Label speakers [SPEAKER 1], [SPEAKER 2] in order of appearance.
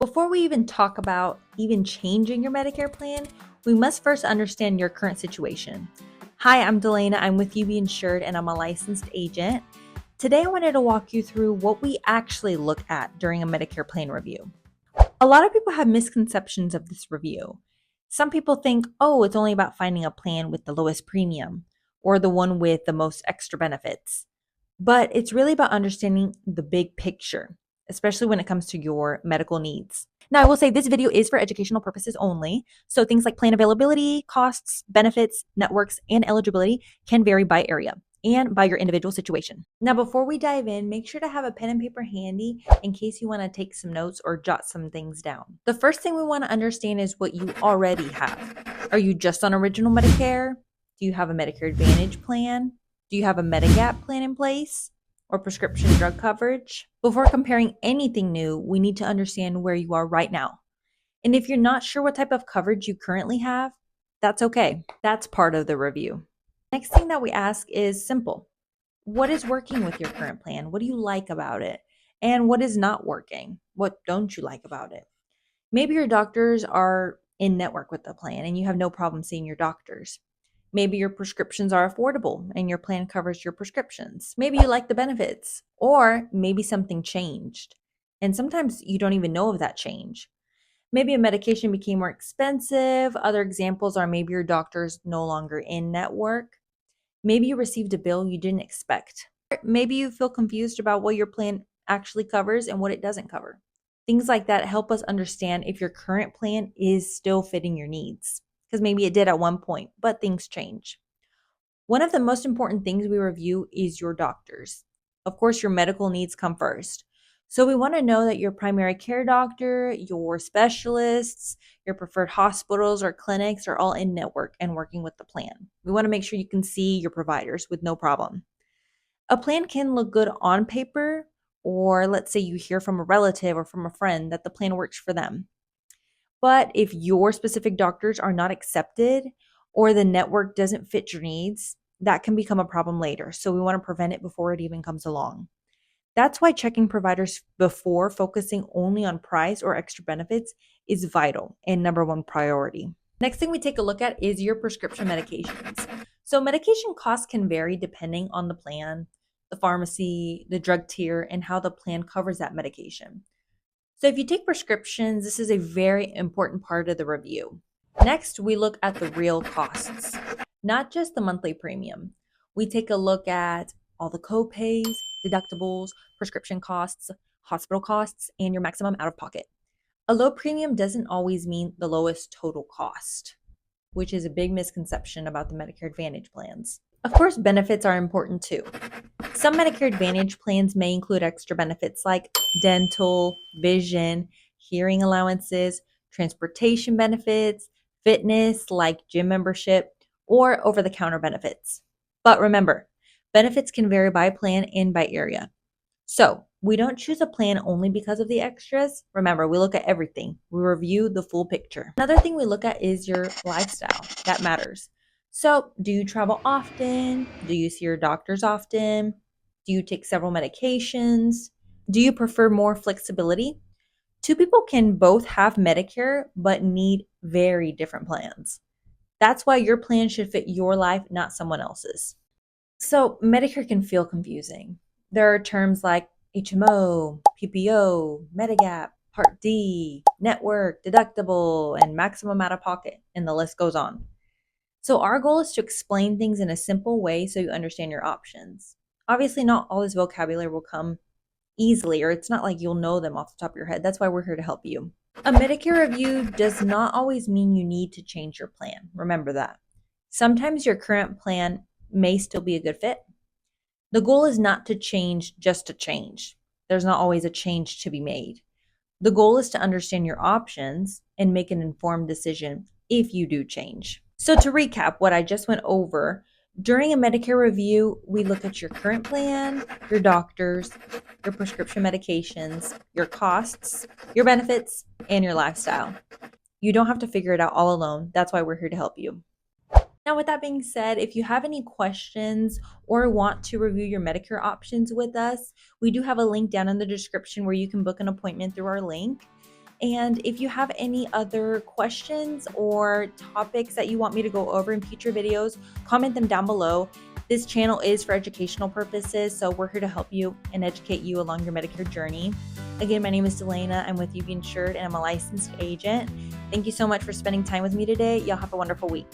[SPEAKER 1] Before we even talk about even changing your Medicare plan, we must first understand your current situation. Hi, I'm Delana. I'm with Uebe Insured and I'm a licensed agent. Today, I wanted to walk you through what we actually look at during a Medicare plan review. A lot of people have misconceptions of this review. Some people think, oh, it's only about finding a plan with the lowest premium or the one with the most extra benefits. But it's really about understanding the big picture, especially when it comes to your medical needs. Now, I will say this video is for educational purposes only. So things like plan availability, costs, benefits, networks, and eligibility can vary by area and by your individual situation. Now, before we dive in, make sure to have a pen and paper handy in case you want to take some notes or jot some things down. The first thing we want to understand is what you already have. Are you just on original Medicare? Do you have a Medicare Advantage plan? Do you have a Medigap plan in place or prescription drug coverage? Before comparing anything new, we need to understand where you are right now. And if you're not sure what type of coverage you currently have, that's okay. That's part of the review. Next thing that we ask is simple. What is working with your current plan? What do you like about it? And what is not working? What don't you like about it? Maybe your doctors are in network with the plan and you have no problem seeing your doctors. Maybe your prescriptions are affordable and your plan covers your prescriptions. Maybe you like the benefits, or maybe something changed. And sometimes you don't even know of that change. Maybe a medication became more expensive. Other examples are maybe your doctor's no longer in network. Maybe you received a bill you didn't expect. Maybe you feel confused about what your plan actually covers and what it doesn't cover. Things like that help us understand if your current plan is still fitting your needs, because maybe it did at one point, but things change. One of the most important things we review is your doctors. Of course, your medical needs come first. So we want to know that your primary care doctor, your specialists, your preferred hospitals or clinics are all in network and working with the plan. We want to make sure you can see your providers with no problem. A plan can look good on paper, or let's say you hear from a relative or from a friend that the plan works for them. But if your specific doctors are not accepted or the network doesn't fit your needs, that can become a problem later. So we want to prevent it before it even comes along. That's why checking providers before focusing only on price or extra benefits is vital and number one priority. Next thing we take a look at is your prescription medications. So medication costs can vary depending on the plan, the pharmacy, the drug tier, and how the plan covers that medication. So if you take prescriptions, this is a very important part of the review. Next, we look at the real costs, not just the monthly premium. We take a look at all the copays, deductibles, prescription costs, hospital costs, and your maximum out of pocket. A low premium doesn't always mean the lowest total cost, which is a big misconception about the Medicare Advantage plans. Of course, benefits are important too. Some Medicare Advantage plans may include extra benefits like dental, vision, hearing allowances, transportation benefits, fitness like gym membership, or over-the-counter benefits. But remember, benefits can vary by plan and by area. So we don't choose a plan only because of the extras. Remember, we look at everything. We review the full picture. Another thing we look at is your lifestyle. That matters. So do you travel often? Do you see your doctors often? Do you take several medications? Do you prefer more flexibility? Two people can both have Medicare but need very different plans. That's why your plan should fit your life, not someone else's. So Medicare can feel confusing. There are terms like HMO, PPO, Medigap, Part D, network, deductible, and maximum out of pocket, and the list goes on. So our goal is to explain things in a simple way so you understand your options. Obviously, not all this vocabulary will come easily, or it's not like you'll know them off the top of your head. That's why we're here to help you. A Medicare review does not always mean you need to change your plan. Remember that. Sometimes your current plan may still be a good fit. The goal is not to change just to change. There's not always a change to be made. The goal is to understand your options and make an informed decision if you do change. So to recap what I just went over, during a Medicare review, we look at your current plan, your doctors, your prescription medications, your costs, your benefits, and your lifestyle. You don't have to figure it out all alone. That's why we're here to help you. Now, with that being said, if you have any questions or want to review your Medicare options with us, we do have a link down in the description where you can book an appointment through our link. And if you have any other questions or topics that you want me to go over in future videos, comment them down below. This channel is for educational purposes, so we're here to help you and educate you along your Medicare journey. Again, my name is Delana. I'm with Uebe Insured, and I'm a licensed agent. Thank you so much for spending time with me today. Y'all have a wonderful week.